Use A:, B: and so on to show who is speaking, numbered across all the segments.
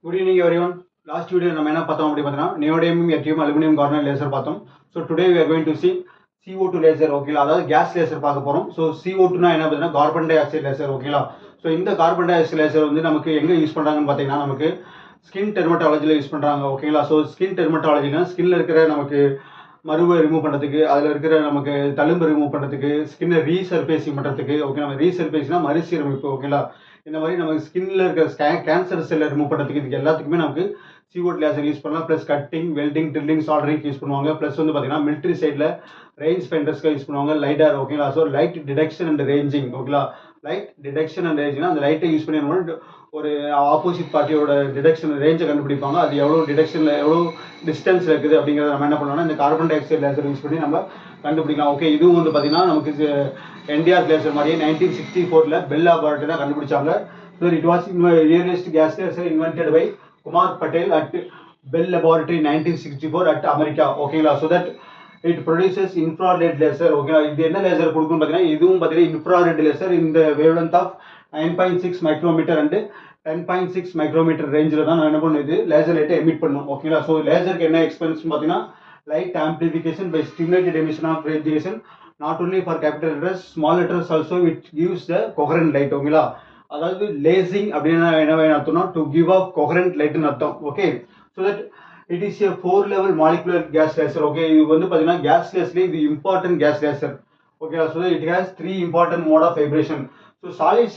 A: Good evening everyone. Last video நம்ம என்ன பார்த்தோம் அப்படி பார்த்தீங்கன்னா நியோடியம் எர்டியம் அலுமினியம் கார்னர் லேசர் பார்த்தோம். So today we are going to see CO2 laser ஓகேங்களா, அதாவது கேஸ் லேசர் பார்க்க போகிறோம். ஸோ CO2னா என்ன பார்த்தீங்கன்னா கார்பன் டை ஆக்சைடு லேசர் ஓகேங்களா. ஸோ இந்த கார்பன் டை ஆக்சைடு லேசர் வந்து நமக்கு எங்கே யூஸ் பண்ணுறாங்கன்னு பார்த்தீங்கன்னா நமக்கு ஸ்கின் டெர்மட்டாலஜியில் யூஸ் பண்ணுறாங்க ஓகேங்களா. ஸோ ஸ்கின் டெர்மட்டாலஜினா ஸ்கின்ல இருக்கிற நமக்கு மருவை ரிமூவ் பண்ணுறதுக்கு, அதில் இருக்கிற நமக்கு தழும்பு ரிமூவ் பண்ணுறதுக்கு, ஸ்கின்னை ரீசர்ஃபேசிங் பண்ணுறதுக்கு ஓகே. நம்ம ரீசர்ஃபேஸ்னா மறுசீரமைப்பு ஓகேங்களா. இந்த மாதிரி நமக்கு ஸ்கின்ல இருக்கிற கேன்சர் செல்லை ரிமூவ் பண்ணுறதுக்கு இதுக்கு எல்லாத்துக்குமே நமக்கு CO2 லேசர் யூஸ் பண்ணலாம். Plus cutting, welding, drilling, soldering use பண்ணுவாங்க. ப்ளஸ் வந்து பார்த்தீங்கன்னா மிலிட்ரி சைடில் ரேஞ்ச் ஃபைண்டர்ஸ்க்கு யூஸ் பண்ணுவாங்க. லைடார் ஓகேங்களா. So light detection and ranging ஓகேங்களா. லைட் டிடெக்ஷன் அண்ட் ரேஞ்சிங்னா அந்த லைட்டை யூஸ் பண்ணி ஒரு ஆப்போசிட் பார்ட்டியோட டிடெக்ஷன் ரேஞ்சை கண்டுபிடிப்பாங்க. அது எவ்வளோ டிடெக்ஷனில் எவ்வளோ டிஸ்டன்ஸில் இருக்குது அப்படிங்கிறத நம்ம என்ன பண்ணோம்னா இந்த carbon dioxide laser use பண்ணி நம்ம கண்டுபிடிக்கலாம். ஓகே, இதுவும் வந்து பார்த்தீங்கன்னா நமக்கு என்டிஆர் லேசர் மாதிரியே 1964 பெல் லேபரட்டரி தான் கண்டுபிடிச்சாங்க. So it was earliest gas laser invented by Kumar Patel at Bell laboratory 1964 at America ஓகேங்களா. So that it produces infrared laser ஓகேங்களா. இது என்ன லேசர் கொடுக்குன்னு பார்த்தீங்கன்னா இதுவும் பார்த்தீங்கன்னா இன்ஃப்ராரெட் லேசர் இந்த wavelength of 9.6 micrometre and 10.6 micrometer ரேஞ்சில் தான் நான் என்ன பண்ணுது லேசர் லைட்டை எமிட் பண்ணும் ஓகேங்களா. ஸோ லேசருக்கு என்ன எக்ஸ்பென்ஸ் பார்த்தீங்கன்னா light amplification by stimulated emission of radiation not only for capital letters small letters also it gives the coherent light ஓகேங்களா. அதாவது லேசிங் அப்படின்னா என்ன அர்த்தம்னா டு கிவ் ஆஃப் கொஹரண்ட் லைட்னு அர்த்தம் okay. So that it is a 4 level molecular gas laser okay. இது வந்து பார்த்தீங்கன்னா கேஸ் லேஸ்லேயே இது important gas laser okay. So it has 3 important mode of vibration. So solid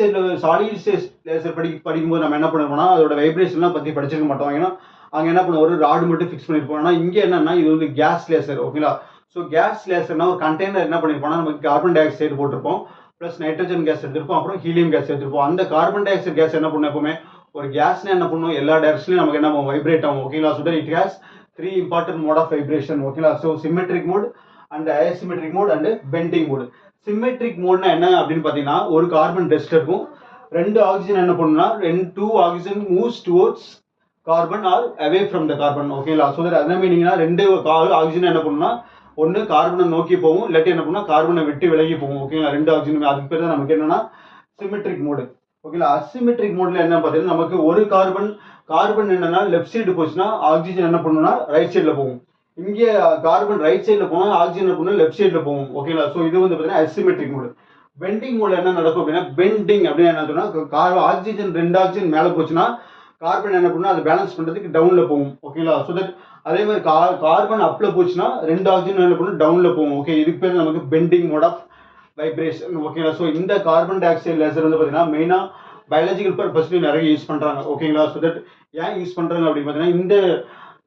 A: state laser படிக்கும்போது நம்ம என்ன பண்ணுவோம்னா அதோட வைப்ரேஷன்லாம் பற்றி படிச்சிருக்க மாட்டோம். ஏன்னா அங்கே என்ன பண்ணுவோம் ஒரு ராடு மட்டும் ஃபிக்ஸ் பண்ணியிருப்போம். ஆனால் இங்கே என்னன்னா இது வந்து கேஸ் லேசர் ஓகேங்களா. ஸோ கேஸ் லேசர்னா ஒரு கண்டெய்னர் என்ன பண்ணியிருப்போம்னா நமக்கு கார்பன் டை ஆக்சைடு போட்டிருப்போம், ப்ளஸ் நைட்ரஜன் கேஸ் எடுத்திருப்போம், அப்புறம் ஹீலியம் கேஸ் எடுத்திருப்போம். அந்த கார்பன் டை ஆக்சைடு கேஸ் என்ன பண்ணும் எப்பவுமே ஒரு கேஸ்னா என்ன பண்ணும் எல்லா டைரக்ஷன்லையும் நமக்கு என்ன வைப்ரேட் ஆகும் ஓகேங்களா. So it has 3 important mode of vibration ஓகேங்களா. So symmetric mode and asymmetric mode and bending mode. Symmetric மோட்னா என்ன அப்படின்னு பார்த்தீங்கன்னா ஒரு கார்பன் டெஸ்ட் இருக்கும், 2 ஆக்சிஜன் என்ன பண்ணுன்னா 2 oxygen moves towards carbon R away from the carbon ஓகேங்களா. ஸோ தட் என்ன மீனிங்னா 2 ஆக்சிஜன் என்ன பண்ணுன்னா ஒன்று கார்பனை நோக்கி போகும், இல்லாட்டி என்ன பண்ணா கார்பனை விட்டு விலகி போகும் ஓகேங்களா. 2 ஆக்சிஜன் அதுக்கு பேர் தான் நமக்கு என்னன்னா சிமெட்ரிக் மோடு ஓகேங்களா. அசிமெட்ரிக் மோட்ல என்ன பார்த்தீங்கன்னா நமக்கு ஒரு கார்பன் என்னன்னா லெஃப்ட் சைடு போச்சுன்னா ஆக்சிஜன் என்ன பண்ணுன்னா ரைட் சைடில் போகும். இங்கே கார்பன் ரைட் சைடில் போனால் ஆக்சிஜன் என்ன பண்ணும் லெஃப்ட் சைடில் போகும் ஓகேங்களா. ஸோ இது வந்து பார்த்தீங்கன்னா அசிமெட்ரிக் மோடு. பெண்டிங் மோட்ல என்ன நடக்கும் அப்படின்னா பெண்டிங் அப்படின்னு என்ன சொன்னா ஆக்சிஜன் 2 ஆக்சிஜன் மேலே போச்சுன்னா கார்பன் என்ன பண்ணும் அதை பேலன்ஸ் பண்ணுறதுக்கு டவுனில் போகும் ஓகேங்களா. ஸோ தட் அதே மாதிரி கார்பன் அப்பில் போச்சுன்னா 2 ஆக்சிஜன் என்ன பண்ணும் டவுனில் போகும் ஓகே. இதுக்கு பேர் நமக்கு பெண்டிங் மோட் ஆஃப் வைப்ரேஷன் ஓகேங்களா. ஸோ இந்த கார்பன் டை ஆக்சைடு லேசர் வந்து பார்த்தீங்கன்னா மெயினாக பயாலஜிக்கல் பர்பஸ்லையும் நிறைய யூஸ் பண்ணுறாங்க ஓகேங்களா. ஸோ தட் ஏன் யூஸ் பண்ணுறாங்க அப்படின்னு பார்த்தீங்கன்னா இந்த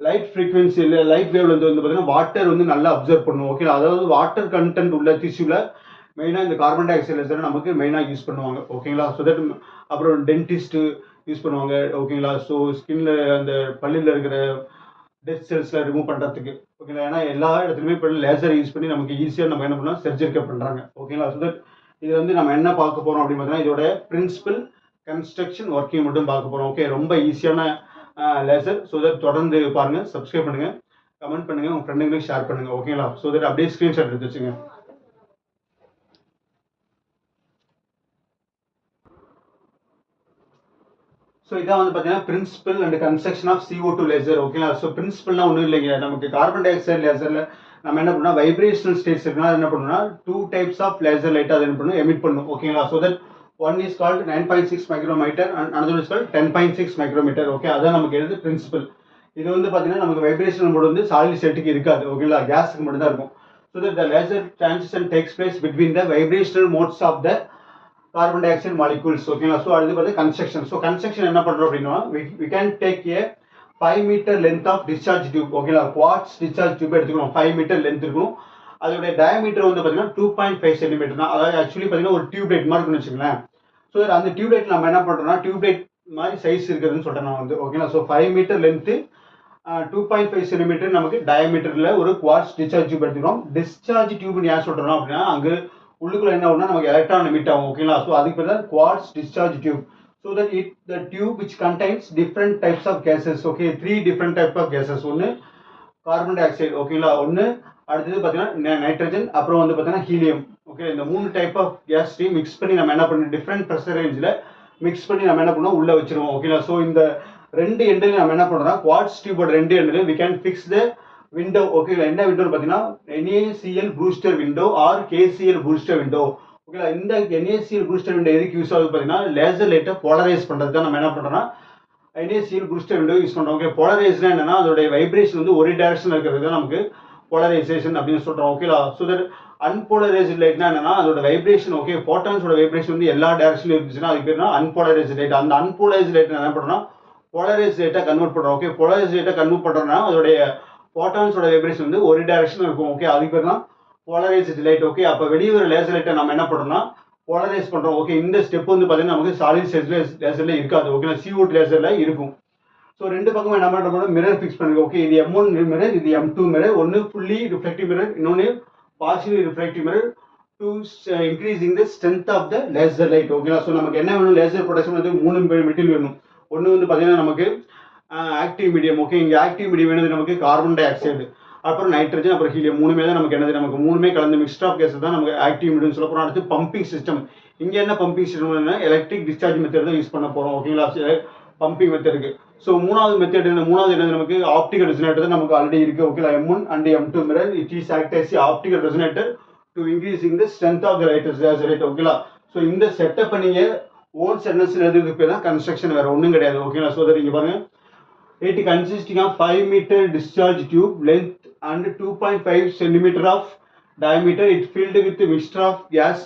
A: லைட் ஃப்ரீக்வன்சியில் லைட் வேவ் வந்து பார்த்தீங்கன்னா வாட்டர் வந்து நல்லா அப்சர்வ் பண்ணும் ஓகேங்களா. அதாவது வாட்டர் கண்டென்ட் உள்ள டிஷ்யூவில் மெயினாக இந்த கார்பன் டை ஆக்சைடு லேசரை நமக்கு மெயினாக யூஸ் பண்ணுவாங்க ஓகேங்களா. ஸோ தட் அப்புறம் டென்டிஸ்ட்டு யூஸ் பண்ணுவாங்க ஓகேங்களா. ஸோ ஸ்கின்ல அந்த பல்லில் இருக்கிற டெத் செல்ஸ்லாம் ரிமூவ் பண்ணுறதுக்கு ஓகேங்களா. ஏன்னா எல்லா இடத்துலையுமே இப்போ லேசர் யூஸ் பண்ணி நமக்கு ஈஸியாக நம்ம என்ன பண்ணோம் சர்ஜரிக்கை பண்ணுறாங்க ஓகேங்களா. ஸோ தட் இது வந்து நம்ம என்ன பார்க்க போகிறோம் அப்படின்னு பார்த்தீங்கன்னா இதோட பிரின்சிபல் கன்ஸ்ட்ரக்ஷன் ஒர்க்கிங் மட்டும் பார்க்க போகிறோம் ஓகே. ரொம்ப ஈஸியான லேசர். ஸோ தட் தொடர்ந்து பாருங்கள், சப்ஸ்கிரைப் பண்ணுங்கள், கமெண்ட் பண்ணுங்கள், உங்கள் ஃப்ரெண்டுங்களுக்கு ஷேர் பண்ணுங்கள் ஓகேங்களா. ஸோ தட் அப்படியே ஸ்க்ரீன்ஷாட் எடுத்து வச்சுங்க. ஸோ இதான் வந்து பார்த்தீங்கன்னா principle and construction of CO2 laser ஓகேங்களா. ஸோ பிரின்சிபல்னா ஒன்றும் இல்லைங்க, நமக்கு கார்பன் டை ஆக்சைடு லேசரில் நம்ம என்ன பண்ணோம் வைப்ரேஷனல் ஸ்டேட்ஸ் இருக்குன்னா என்ன பண்ணணும்னா 2 types ஆஃப் லேசர் லைட் அது என்ன பண்ணும் எமிட் பண்ணும் ஓகேங்களா. So that one is called 9.6 micrometre and another is called 10.6 micrometre okay. அதான் நமக்கு எழுது பிரின்சிபல். இது வந்து பார்த்தீங்கன்னா நமக்கு வைப்ரேஷனல் மோட் வந்து சாலிட் ஸ்டேட்டுக்கு இருக்காது ஓகேங்களா, கேஸுக்கு மட்டும் தான் இருக்கும். So that the laser transition takes place between the vibrational modes of the carbon dioxide molecules ஓகேங்களா. ஸோ அது வந்து கன்ஸ்ட்ரக்ஷன். ஸோ கன்ஸ்ட்ரக்ஷன் என்ன பண்ணுறோம் அப்படின்னா we can take a 5 meter length of discharge tube ஓகேங்களா. குவார்ட்ஸ் டிஸ்சார்ஜ் டியூப் எடுத்துக்கணும், 5 meter length இருக்கணும். அதோட டயமீட்டர் வந்து பார்த்தீங்கன்னா 2.5 சென்டிமீட்டர் தான். அதாவது ஆக்சுவலி பார்த்தீங்கன்னா ஒரு டியூப் லைட் மாதிரி இருக்குன்னு வச்சுங்களேன். ஸோ அந்த டியூப் லைட் நம்ம என்ன பண்ணுறோம்னா டியூப் லைட் மாதிரி சைஸ் இருக்குதுன்னு சொல்கிறேன் நான் வந்து ஓகேங்களா. ஸோ 5 meter லென்த்து 2.5 சென்டிமீட்டர் நமக்கு டயமீட்டரில் ஒரு குவார்ட்ஸ் டிஸ்சார்ஜ் டியூப் எடுத்துக்கிறோம். டிஸ்சார்ஜ் டியூப்னு ஏன் சொல்கிறோம் அப்படின்னா அங்கே உள்ளுக்குள்ள என்ன ஆகும்னா நமக்கு எலக்ட்ரான் எமிட் ஆகும் ஓகேங்களா. ஸோ அதுக்கு பேர் தான் quartz discharge tube. So that the tube which contains different types of gases okay. 3 different types of gases. ஒன்று கார்பன் டை ஆக்சைடு ஓகேங்களா, ஒன்று அடுத்தது பார்த்தீங்கன்னா நைட்ரஜன், அப்புறம் வந்து பார்த்தீங்கன்னா ஹீலியம் ஓகே. இந்த 3 டைப் ஆஃப் கேஸ்டையும் மிக்ஸ் பண்ணி நம்ம என்ன பண்ணணும் டிஃப்ரெண்ட் ப்ரெஷர் ரேஞ்சில் மிக்ஸ் பண்ணி நம்ம என்ன பண்ணுவோம் உள்ளே வச்சிருவோம் ஓகேங்களா. ஸோ இந்த ரெண்டு எண்டில் நம்ம என்ன பண்ணுறோம்னா குவாட்ஸ் டியூபோட ரெண்டு எண்டில் we can fix the window. ஓகேங்களா, என்ன விண்டோன்னு பார்த்தீங்கன்னா NaCl Brewster window or KCl Brewster window. ஓகேங்களா, இந்த NaCl பூஸ்டர் விண்டோ எதுக்கு யூஸ் ஆகுது பார்த்தீங்கன்னா லேசர் லைட்டை போலரைஸ் பண்ணுறது தான் நம்ம என்ன பண்ணுறோம்னா NaCl பூஸ்டர் விண்டோ யூஸ் பண்ணுறோம். ஓகே, போலரைஸ்னா என்னன்னா அதோடைய வைப்ரேஷன் வந்து ஒரு டைரக்ஷன் இருக்கிறது தான் நமக்கு போலரைசேஷன் அப்படின்னு சொல்கிறோம். ஓகேலா, ஸோ தட் அன்போலரைஸ்ட் லைட்னா என்னன்னா அதோட வைப்ரேஷன் ஓகே போட்டான்ஸோட வைப்ரேஷன் வந்து எல்லா டைரக்ஷன்லையும் இருந்துச்சுன்னா அதுக்கு பேர்னா அன்போலரைஸ்ட் லைட். அந்த அன்போலரைஸ்ட் லைட் என்ன பண்ணுறோம்னா போலரைஸ் லைட்டாக கன்வெர்ட் பண்ணுறோம். ஓகே, போலரைஸ் லைட்டாக கன்வெர்ட் பண்ணுறோம்னா அதோடைய போட்டான்ஸோட வைப்ரேஷன் வந்து ஒரு டைரக்ஷன் இருக்கும். ஓகே, அதுக்கு பேர் தான் போலரைஸ்ட் லைட். ஓகே, அப்போ வெளியே வர லேசர் லைட்டை நம்ம என்ன பண்ணுறோம்னா போலரைஸ் பண்ணுறோம். ஓகே, இந்த ஸ்டெப் வந்து பார்த்தீங்கன்னா நமக்கு சாலிட் லேசர்ல இருக்காது. ஓகே, CO2 லேசர்ல இருக்கும். ஸோ ரெண்டு பக்கமும் என்ன பண்ணுறோம் மிரர் ஃபிக்ஸ் பண்ணுங்க. ஓகே, இது M1 மிரர், இது M2 மிரர். ஒன்று ஃபுல்லி ரிஃப்ளெக்டிவ் மிரர், இன்னொன்று partially refractive mirror to increasing the strength of the laser light. ஓகேங்களா, ஸோ நமக்கு என்ன வேணும் லேசர் ப்ரொடக்ஷன் வந்து 3 மெட்டீரியல் வேணும். ஒன்று வந்து பார்த்தீங்கன்னா நமக்கு ஆக்டிவ் மீடியம். ஓகே, இங்கே ஆக்டிவ் மீடியம் வேணுது நமக்கு கார்பன் டை ஆக்சைடு, அப்புறம் நைட்ரஜன், அப்புறம் ஹீலியம். மூணுமே தான் நமக்கு என்னது நமக்கு மூணுமே கலந்து மிக்ஸ்ட் ஆஃப் கேஸ் தான் நமக்கு ஆக்டிவ் மீடியம் சொல்ல போகிறோம். அடுத்து பம்பிங் சிஸ்டம். இங்கே என்ன pumping system electric discharge method தான் யூஸ் பண்ண போகிறோம். ஓகேங்களா, பம்பிங் மெத்தடுக்கு. ஸோ மூணாவது மெத்தட் என்னது நமக்கு ஆப்டிகல் ரெசனேட்டர் தான் நமக்கு ஆல்ரெடி இருக்கு. Okay, M1 and M2 mirror it is act as a optical resonator to increasing the strength of the laser light. ஓகேங்களா, ஸோ இந்த செட்டப் நீங்க ஓன் சென்டென்ஸ் எழுதுறதுக்கு பேர் தான் கன்ஸ்ட்ரக்ஷன், வேற ஒன்றும் கிடையாது. ஓகேங்களா, ஸோ இங்க பாருங்க it consisting of 5 meter discharge tube length and 2.5 centimeter of diameter. It filled with a mixture of gas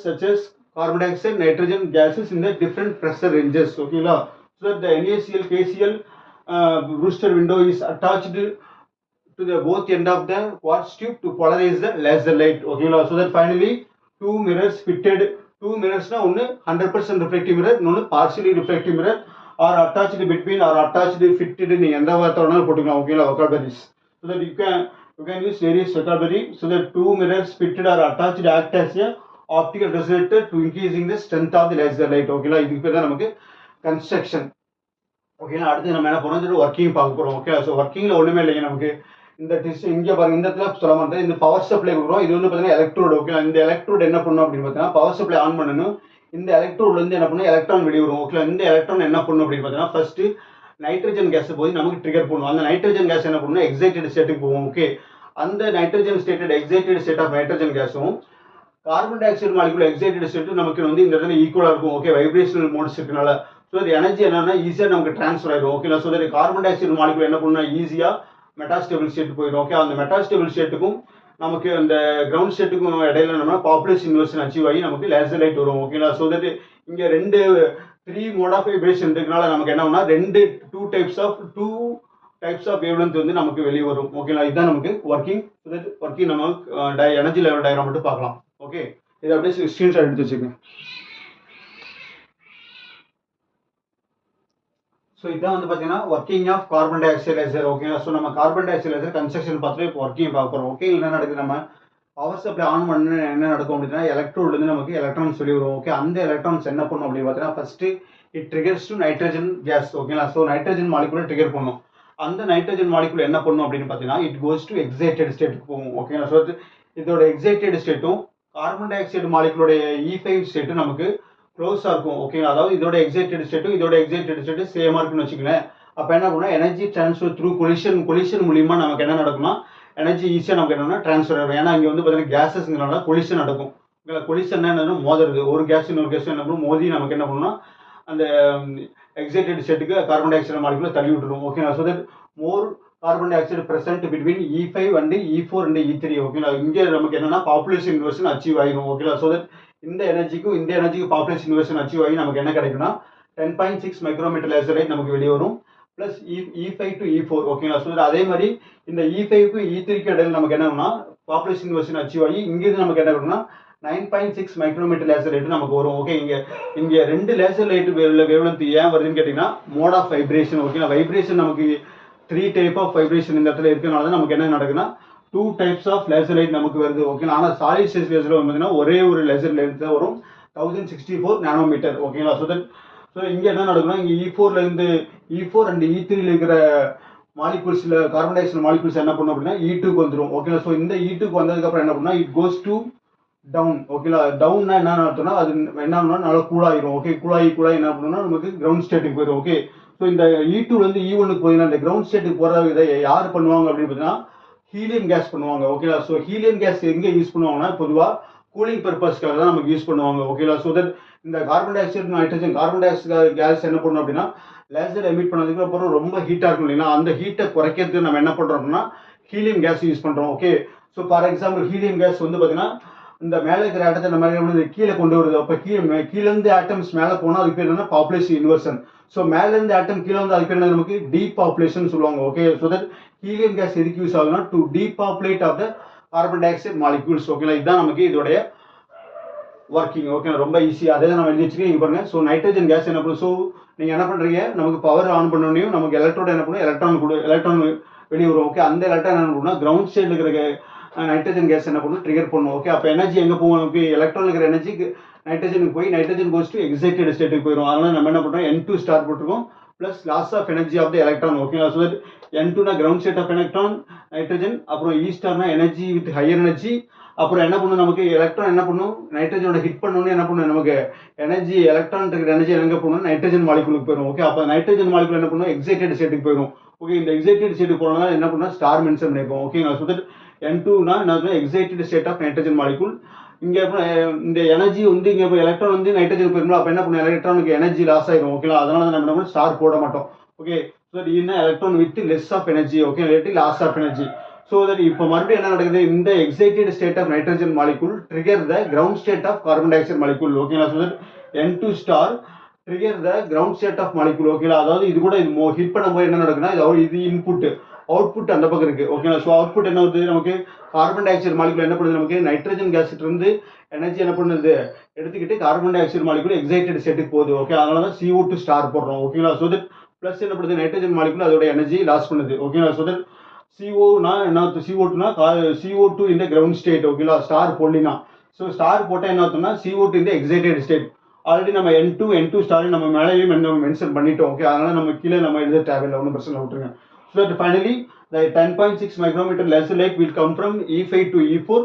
A: such as carbon dioxide, nitrogen gases in the different pressure ranges. ஓகேங்களா, so that the NaCl KCl booster window is attached to the both end of the quartz tube to polarize the laser light. ஓகேங்களா, so that finally two mirrors fitted. Two mirrors na one 100% reflective mirror, இன்னொன்று partially reflective mirror or attached between or attached fitted நீங்க எந்த வார்த்தை வேணாலும் போட்டுக்கலாம். ஓகேங்களா, vocabularies, so that you can use various vocabulary. So that two mirrors fitted or attached act as a optical resonator to increasing the strength of the laser light. ஓகேங்களா, இதுக்கு பேர் தான் நமக்கு கன்ஸ்ட்ரக்ஷன். ஓகேங்களா, அடுத்து நம்ம என்ன பண்ணுறோம் ஒர்க்கிங் பார்க்க போகிறோம். ஓகே, ஸோ ஒர்க்கிங்கில் ஒன்றுமே இல்லைங்க நமக்கு. இந்த இங்கே பாருங்க, இந்த இடத்துல சொல்ல மாட்டேன், இந்த பவர் சப்ளை கொடுக்குறோம். இது வந்து பார்த்தீங்கன்னா எலக்ட்ரோடு. ஓகே, இந்த எலக்ட்ரோடு என்ன பண்ணணும் அப்படின்னு பார்த்தீங்கன்னா பவர் சப்ளை ஆன் பண்ணணும். இந்த எலக்ட்ரோட்லேருந்து என்ன பண்ணணும் எலக்ட்ரான் வெளியே வரும். ஓகே, இந்த எலக்ட்ரான் என்ன பண்ணணும் அப்படின்னு பார்த்தீங்கன்னா ஃபர்ஸ்ட் நைட்ரஜன் கேஸ் போய் நமக்கு ட்ரிகர் பண்ணும். அந்த நைட்ரஜன் கேஸ் என்ன பண்ணணும் எக்ஸைட்டட் ஸ்டேட்டுக்கு போகும். ஓகே, அந்த nitrogen stated excited state of nitrogen கேஸும் carbon dioxide molecule excited state நமக்கு வந்து இந்த இடத்துல ஈக்குவலாக இருக்கும். ஓகே, வைப்ரேஷனல் மோட்ஸ் இருக்கனால ஸோ அது எனர்ஜி என்னன்னா ஈஸியாக நமக்கு ட்ரான்ஸ்ஃபர் ஆயிடும். ஓகேங்களா, ஸோ அது கார்பன் டை ஆக்சைடு மாலிகுல் என்ன பண்ணணும் ஈஸியாக மெட்டாஸ்டேபிள் ஸ்டேட் போயிடும். ஓகே, அந்த மெட்டாஸ்டேபிள் ஸ்டேட்டுக்கும் நமக்கு அந்த கிரவுண்ட் ஸ்டேட்டுக்கும் இடையில நம்ம பாப்புலேஷன் இன்வர்ஷன் அச்சீவ் ஆகி நமக்கு லேசர் லைட் வரும். ஓகேங்களா, ஸோ தட் இங்கே 3 மோட் ஆஃப் வைப்ரேஷன் இருக்கனால நமக்கு என்ன ஆகும்னா டூ டைப்ஸ் ஆஃப் வேவ்லென்த் வந்து நமக்கு வெளியே வரும். ஓகேங்களா, இதுதான் நமக்கு ஒர்க்கிங். ஸோ தட் ஒர்க்கிங் நம்ம எனர்ஜி லெவல் டயக்ராம் மட்டும் பார்க்கலாம். ஓகே, இதை அப்படியே ஸ்க்ரீன்ஷாட் எடுத்து வச்சுக்கோங்க. ஸோ இதான் வந்து பார்த்தீங்கன்னா working of carbon dioxide laser. ஓகேங்களா, ஸோ நம்ம carbon dioxide laser construction பார்த்துட்டு இப்போ ஒர்க்கிங் பார்க்க போகிறோம். ஓகே, என்ன நடக்குது நம்ம பவர் சப்ளை ஆன் பண்ண என்ன நடக்கும் அப்படின்னா எலக்ட்ரோட்லேருந்து நமக்கு எலக்ட்ரான்ஸ் வெளியே வரும். ஓகே, அந்த எலக்ட்ரான்ஸ் என்ன பண்ணும் அப்படின்னு பார்த்தீங்கன்னா first it triggers to nitrogen gas. ஓகேங்களா, ஸோ நைட்ரஜன் மாலிகுலை ட்ரிகர் பண்ணும். அந்த நைட்ரஜன் மாலிகுல் என்ன பண்ணும் அப்படின்னு பார்த்தீங்கன்னா இட் கோஸ் டு எக்ஸைட்டட் ஸ்டேட்டுக்கு போகும். ஓகேங்களா, ஸோ இதோட எக்ஸைட்டட் ஸ்டேட்டும் கார்பன் டை ஆக்சைடு மாலிகுலோட E5 ஸ்டேட்டும் நமக்கு க்ளோஸாக இருக்கும். ஓகேங்களா, அதாவது இதோட எக்ஸைட்டட் ஸ்டேட்டும் சேமாக இருக்குன்னு வச்சுக்கோங்களேன். அப்போ என்ன பண்ணால் எனர்ஜி ட்ரான்ஸ்ஃபர் த்ரூ கொலிஷன் மூலியமாக நமக்கு என்ன நடக்கும்னா எனர்ஜி ஈஸியாக நமக்கு என்னன்னா ட்ரான்ஸ்ஃபர் ஆகும். ஏன்னா இங்கே வந்து பார்த்தீங்கன்னா கேஸஸ்ங்கிறனால கொலிஷன் நடக்கும். கொலிஷன் என்னன்னா மோதுறது, ஒரு கேஸ் இன்னொரு கேஸ் என்ன பண்ணும் மோதி நமக்கு என்ன பண்ணணும்னா அந்த எக்ஸைட்டட் ஸ்டேட்டுக்கு கார்பன் டை ஆக்சைடு மாலிகுலை தள்ளி விட்டுரும். ஓகேங்களா, so that more carbon di oxide present between E5 and E4 and E3. ஓகேங்களா, இங்கே நமக்கு என்னன்னா பாப்புலேஷன் இன்வர்ஷன் அச்சீவ் ஆகிடும். ஓகேங்களா, ஸோ தட் இந்த எனர்ஜிக்கும் பாப்புலேஷன் இன்வர்ஷன் அச்சீவ் ஆகி நமக்கு என்ன கிடைக்கும்னா 10.6 மைக்ரோமீட்டர் லேசர் லைட் நமக்கு வெளியே வரும். Plus E5 to E4. ஓகேங்களா, ஸோ அதே மாதிரி இந்த E5க்கும் E3க்கும் இடையில நமக்கு என்னன்னா பாப்புலேஷன் இன்வர்ஷன் அச்சீவ் ஆகி இங்கிருந்து நமக்கு என்ன கிடைக்கும்னா 9.6 மைக்ரோமீட்டர் லேசர் லைட் நமக்கு வரும். ஓகே, இங்கே 2 லேசர் லைட் வேவ்லென்த் ஏன் வருதுன்னு கேட்டிங்கன்னா மோட் ஆஃப் வைப்ரேஷன். ஓகேங்களா, வைப்ரேஷன் நமக்கு 3 டைப் ஆஃப் வைப்ரேஷன் இந்த இடத்துல இருக்கனால தான் நமக்கு என்ன நடக்குதுன்னா 2 டைப்ஸ் ஆஃப் லேசர் லைட் நமக்கு வருது. ஓகேங்களா, ஆனால் சாலிட் ஸ்டேட் லேசர் பார்த்தீங்கன்னா ஒரே ஒரு லேசர் லைட் தான் வரும் 1064 நானோமீட்டர். ஓகேங்களா, ஸோ இங்கே என்ன நடக்குதுன்னா இங்கே E4 அண்ட் E3 இருக்கிற மாலிகுல்ஸில் கார்பன் டை ஆக்சைடு மாலிகுல்ஸ் என்ன பண்ணும் அப்படின்னா E2க்கு வந்துடும். ஓகேங்களா, ஸோ இந்த E2க்கு வந்ததுக்கப்புறம் என்ன பண்ணால் இட் கோஸ் டு டவுன். ஓகேங்களா, டவுன்னா என்ன அர்த்தம்னா அது என்ன ஆகும்னா நல்லா கூலாயிரும். ஓகே, கூலாகி என்ன பண்ணணும்னா நமக்கு கிரவுண்ட் ஸ்டேட்டுக்கு போயிடும். ஓகே, ஸோ இந்த E2லேருந்து E1க்கு போயிங்கன்னா இந்த கிரவுண்ட் ஸ்டேட்டுக்கு போகிற இதை யார் பண்ணுவாங்க அப்படின்னு பார்த்தீங்கன்னா ஹீலியம் கேஸ் பண்ணுவாங்க. ஓகேங்களா. ஸோ ஹீலியம் கேஸ் எங்கே யூஸ் பண்ணுவாங்கன்னா பொதுவாக கூலிங் பர்பஸ்க்காக தான் நமக்கு யூஸ் பண்ணுவாங்க. ஓகேங்களா. ஸோ தட் இந்த carbon dioxide nitrogen carbon dioxide gas என்ன பண்ணணும் அப்படின்னா லேசர் எமிட் பண்ணதுக்கு அப்புறம் ரொம்ப ஹீட்டாக இருக்கும் இல்லைங்களா, அந்த ஹீட்டை குறைக்கிறதுக்கு நம்ம என்ன பண்ணுறோம் அப்படின்னா ஹீலியம் கேஸ் யூஸ் பண்ணுறோம். Okay. So for example helium gas வந்து பார்த்தீங்கன்னா இந்த மேலே இருக்கிற ஆட்டத்தை நம்ம என்ன கீழே கொண்டு வருது. அப்போ கீழேருந்து ஆட்டம்ஸ் மேலே போனால் அதுக்கு பேர் என்னன்னா பாப்புலேஷன் இன்வர்ஷன். ஸோ மேலேருந்து ஆட்டம் கீழே வந்து அதுக்கு பேர் என்ன நமக்கு டீபாப்புலேஷன் சொல்லுவாங்க. Okay. So that helium gas எதுக்கு யூஸ் ஆகுதுன்னா to depopulate of the carbon dioxide molecules. ஓகேங்களா. இதுதான் நமக்கு இதோடைய ஒர்க்கிங். ஓகே. ரொம்ப ஈஸி. அதே தான் நம்ம எழுதி வச்சுக்கேன். இங்கே பாருங்க. ஸோ நைட்ரஜன் கேஸ் என்ன பண்ணும், ஸோ நீங்கள் என்ன பண்ணுறீங்க, நமக்கு பவர் ஆன் பண்ணோனையும் நமக்கு எலக்ட்ரோட என்ன பண்ணும், எலக்ட்ரான் வெளியே வரும். ஓகே. அந்த எலக்ட்ரான் என்ன பண்ணுன்னா கிரவுண்ட் சைடில் இருக்கிற நைட்ரஜன் கேஸ் என்ன பண்ணும், ட்ரிகர் பண்ணும். ஓகே. அப்போ எனர்ஜி எங்கே போகும், நமக்கு எலக்ட்ரான் இருக்கிற எனர்ஜி நைட்ரஜனுக்கு போய் நைட்ரஜன் கோஸ் டு எக்ஸைட்டட் ஸ்டேட்டுக்கு போயிடும். அதனால நம்ம என்ன பண்ணுறோம், N2 ஸ்டார் போட்டிருக்கோம் plus loss of energy of the electron. ஓகேங்களா. ஸோ தட் N2னா ground state of electron nitrogen, அப்புறம் E ஸ்டார்னா எனர்ஜி வித் ஹையர் எனர்ஜி. அப்புறம் என்ன பண்ணும், நமக்கு எலக்ட்ரான் என்ன பண்ணும், நைட்ரஜனோட ஹிட் பண்ணோன்னு என்ன பண்ணும், நமக்கு எனர்ஜி எலக்ட்ரான் இருக்கிற எனர்ஜி எங்கே போகணும், நைட்ரஜன் மாலிகுலுக்கு போயிடும். ஓகே. அப்போ நைட்ரஜன் மாலிகுல் என்ன பண்ணும், எக்ஸைட்டட் ஸ்டேட்டுக்கு போயிடும். ஓகே. இந்த எக்ஸைட்டட் ஸ்டேட்டுக்கு போனோம்னா என்ன பண்ணால் ஸ்டார் மென்ஷன் பண்ணியிருப்போம். ஓகேங்களா. ஸோ தட் N2னா என்ன, excited state of nitrogen molecule. இங்கே இந்த எனர்ஜி வந்து இங்கே எலக்ட்ரான் வந்து நைட்ரஜன் போயிருந்தோம். அப்போ என்ன பண்ணும், எலக்ட்ரானுக்கு எனர்ஜி லாஸ் ஆயிடும். ஓகேங்களா. அதனால நம்ம என்ன பண்ணுவோம், ஸ்டார் போட மாட்டோம். ஓகே. ஸோ தட் என்ன electron with less of energy. Okay. இல்லாட்டி loss of energy. So that இப்போ மறுபடியும் என்ன நடக்குது, இந்த excited state of nitrogen molecule trigger the ground state of carbon dioxide molecule. ஓகேங்களா. So that N2 star trigger the ground state of molecule. ஓகேங்களா. அதாவது இது கூட இது ஹிட் பண்ணும்போது என்ன நடக்குன்னா, இது இன்புட், அவுட்புட் அந்த பக்கம் இருக்கு. ஓகேங்களா. ஸோ அவுட்புட் என்ன வருது, நமக்கு கார்பன் டை ஆக்சைடு மாலிகுல் என்ன பண்ணுது, நமக்கு நைட்ரஜன் கேஸ் இருந்து எனர்ஜி என்ன பண்ணுது எடுத்துக்கிட்டு carbon dioxide molecule excited ஸ்டேட்டுக்கு போகுது. ஓகே. அதனால தான் CO2 ஸ்டார் போடுறோம். ஓகேங்களா. ஸோ தட் ப்ளஸ் என்ன பண்ணுது, நைட்ரஜன் மாலிகுல் அதோட எனர்ஜி லாஸ் பண்ணுது. ஓகேங்களா. ஸோ தட் CO2னா CO2 இந்த கிரவுண்ட் ஸ்டேட். ஓகேங்களா. ஸ்டார் போடலினா, ஸோ ஸ்டார் போட்டால் என்ன ஆகுதுன்னா CO2 இந்த எக்ஸைட்டட் ஸ்டேட். ஆல்ரெடி நம்ம N2 ஸ்டார் நம்ம மேலேயும் மென்ஷன் பண்ணிட்டோம். ஓகே. அதனால நம்ம கீழே நம்ம எழுத தேவையில்லை, ஒன்றும் பிரச்சனை விட்டுருங்க. So that finally the 10.6 micrometer laser light will come from E5 to E4.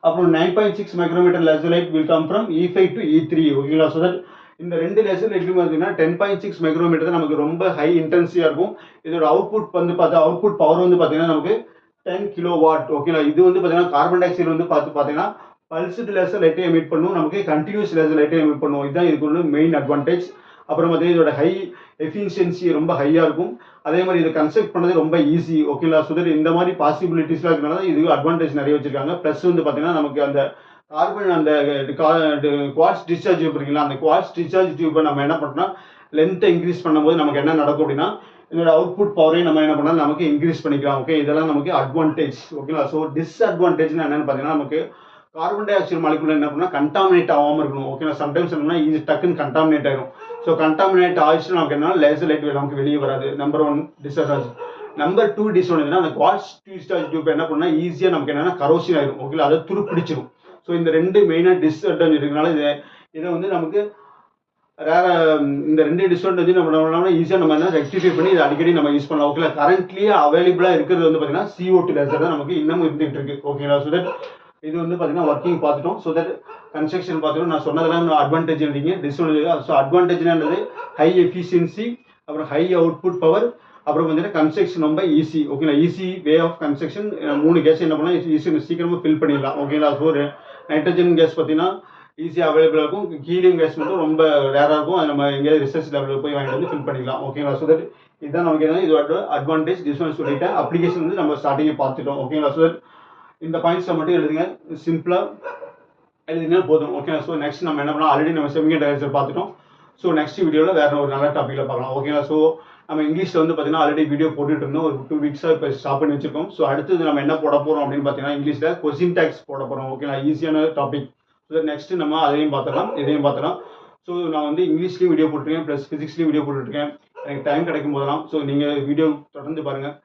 A: அப்புறம் 9.6 micrometer laser light will come from E5 to E3. ஓகேங்களா. ஸோ தட் இந்த ரெண்டு லேசர் லைட்லையும் பார்த்தீங்கன்னா 10.6 மைக்ரோமீட்டர் தான் நமக்கு ரொம்ப ஹை இன்டென்சிவாக இருக்கும். இதோட அவுட்புட் வந்து அவுட்புட் பவர் வந்து பார்த்தீங்கன்னா நமக்கு 10 கிலோவாட். ஓகேங்களா. இது வந்து பார்த்தீங்கன்னா கார்பன் டை ஆக்சைடு வந்து பார்த்தீங்கன்னா பல்ஸ்டு லேசர் லைட்டை எமிட் பண்ணும், நமக்கு கண்டினியூஸ் லேசர் லைட்டை எமிட் பண்ணும். இதுதான் இதுக்கு மெயின் அட்வான்டேஜ். அப்புறம் பார்த்தீங்கன்னா இதோட ஹை எஃபிஷியன்சி ரொம்ப ஹையாக இருக்கும். அதே மாதிரி இதை கன்ஸ்ட்ரக்ட் பண்ணது ரொம்ப ஈஸி. ஓகேங்களா. ஸோ தட் இந்த மாதிரி பாசிபிலிட்டிஸ்லாம் இருக்கிறனால இது அட்வான்டேஜ் நிறைய வச்சிருக்காங்க. ப்ளஸ் வந்து பார்த்தீங்கன்னா நமக்கு அந்த கார்பன் அந்த குவார்ட்ஸ் டிஸ்சார்ஜ் டியூப் இருக்குங்களா, அந்த குவார்ட்ஸ் டிஸ்சார்ஜ் டியூப்பை நம்ம என்ன பண்ணோம்னா லென்த்தை இன்க்ரீஸ் பண்ணும்போது நமக்கு என்ன நடக்கும் அப்படின்னா இதோட அவுட்புட் பவரையும் நம்ம என்ன பண்ணாலும் நமக்கு இன்க்ரீஸ் பண்ணிக்கலாம். ஓகே. இதெல்லாம் நமக்கு அட்வான்டேஜ். ஓகேங்களா. ஸோ டிஸ்அட்வான்டேஜ்னா என்னன்னு பார்த்தீங்கன்னா நமக்கு கார்பன் டை ஆக்சைடு மாலிகுல் என்ன பண்ணால் கண்டாமினேட் ஆகாமல் இருக்கணும். ஓகேங்களா. சம்டைம்ஸ் என்னன்னா இது டக்குன்னு கண்டாமினேட் ஆயிடும். ஸோ கண்டாமினேட் ஆயிடுச்சுன்னா நமக்கு என்ன, லேசர் லைட் நமக்கு வெளியே வராது. Number 1 disadvantage. நம்பர் 2 டிஸ்அட்வான்டேஜ்னா அந்த குவார்ட்ஸ் டிஸ்சார்ஜ் டியூப் என்ன பண்ணால் ஈஸியாக நமக்கு என்னன்னா கரோஷன் ஆயிடும். ஓகேங்களா. அதை துருப்பிடிச்சிடும். ஸோ இந்த ரெண்டு மெயினாக டிஸ்அட்வான்டேஜ் இருக்கிறதுனால இதை வந்து நமக்கு இந்த ரெண்டு டிஸ்அட்வான்டேஜ் நம்ம பண்ணோம்னா ஈஸியாக நம்ம என்ன ரெக்டிஃபை பண்ணி இதை அடிக்கடி நம்ம யூஸ் பண்ணலாம். ஓகேங்களா. கரண்ட்லியே அவைலபிளாக இருக்கிறது வந்து பார்த்தீங்கன்னா CO2 லேசர் தான் நமக்கு இன்னமும் இருந்துகிட்டு இருக்கு. ஓகேங்களா. ஸோ தட் இது வந்து பார்த்தீங்கன்னா ஒர்க்கிங் பார்த்துட்டோம். ஸோ தட் கன்ஸ்ட்ரக்ஷன் பார்த்துட்டோம். நான் சொன்னதெல்லாம் அட்வான்டேஜ் எழுதிங்க, டிஸ்அட்வான்டேஜ். ஸோ அட்வான்டேஜ்னானது ஹை எஃபிஷியன்சி, அப்புறம் ஹை அவுட்புட் பவர், அப்புறம் பார்த்தீங்கன்னா கன்ஸ்ட்ரக்ஷன் ரொம்ப ஈஸி. ஓகேங்களா. Easy way of construction. 3 gas என்ன பண்ணால் ஈஸி சீக்கிரமாக ஃபில் பண்ணிடலாம். ஓகேங்களா. ஸோ நைட்ரஜன் கேஸ் பார்த்தீங்கன்னா ஈஸியாக அவைலபிளாக இருக்கும். ஹீலியம் கேஸ் மட்டும் ரொம்ப ரேராக இருக்கும். அது நம்ம எங்கேயாவது ரிசர்ச் லெவலில் போய் வாங்கிட்டு வந்து ஃபில் பண்ணிக்கலாம். ஓகேங்களா. ஸோ தட் இதுதான் நமக்கு என்ன இதோட அட்வான்டேஜ் டிஸ்அட்வான்டேஜ் சொல்லிட்டேன். அப்ளிகேஷன் வந்து நம்ம ஸ்டார்டிங்கே பார்த்துட்டோம். ஓகேங்களா. ஸோ தட் இந்த பாயிண்ட்ஸை மட்டும் எழுதுங்க, சிம்பிளாக எழுதினா போதும். ஓகே. ஸோ நெக்ஸ்ட் நம்ம என்ன பண்ணலாம், ஆல்ரெடி நம்ம செமிகண்டக்டர் பார்த்துட்டோம். ஸோ நெக்ஸ்ட் வீடியோவில் வேறு ஒரு நல்ல டாப்பிக்கில் பார்க்கலாம். ஓகேங்களா. ஸோ நம்ம இங்கிலீஷில் வந்து பார்த்தீங்கன்னா ஆல்ரெடி வீடியோ போட்டுட்டு இருந்தோம், ஒரு 2 வீக்ஸாக இப்போ ஸ்டாப் பண்ணி வச்சிருக்கோம். ஸோ அடுத்தது நம்ம என்ன போட போகிறோம் அப்படின்னு பார்த்தீங்கன்னா இங்கிலீஷில் கொஸ்டின் டேக்ஸ் போட போகிறோம். ஓகேங்களா. ஈஸியான டாபிக். ஸோ நெக்ஸ்ட் நம்ம அதையும் பார்த்துக்கலாம், இதையும் பார்த்துக்கலாம். ஸோ நான் வந்து இங்கிலீஷ்லேயும் வீடியோ போட்டிருக்கேன், ப்ளஸ் ஃபிசிக்ஸ்லேயும் வீடியோ போட்டுருக்கேன். எனக்கு டைம் கிடைக்கும் போதெல்லாம். ஸோ நீங்கள் வீடியோ தொடர்ந்து பாருங்கள்,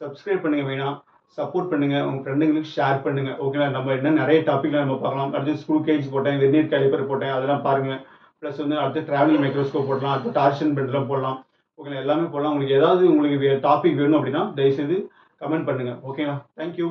A: சப்ஸ்கிரைப் பண்ணுங்கள், மெயினாக சப்போர்ட் பண்ணுங்கள், உங்கள் ஃப்ரெண்டுங்களுக்கு ஷேர் பண்ணுங்கள். ஓகேங்களா. நம்ம என்ன நிறைய டாப்பிக்லாம் நம்ம பார்க்கலாம். அடுத்து ஸ்க்ரூ கேஜ் போட்டேன், வெர்னியர் கேலிப்பர் போட்டேன், அதெல்லாம் பாருங்கள். ப்ளஸ் வந்து அடுத்து ட்ராவலிங் மைக்ரோஸ்கோப் போடலாம், அடுத்து டார்ஷன் பெண்ட்லாம் போடலாம். ஓகேங்களா. எல்லாமே போடலாம். உங்களுக்கு ஏதாவது டாபிக் வேணும் அப்படின்னா தயவுசெய்து கமெண்ட் பண்ணுங்கள். ஓகேங்களா. தேங்க்யூ.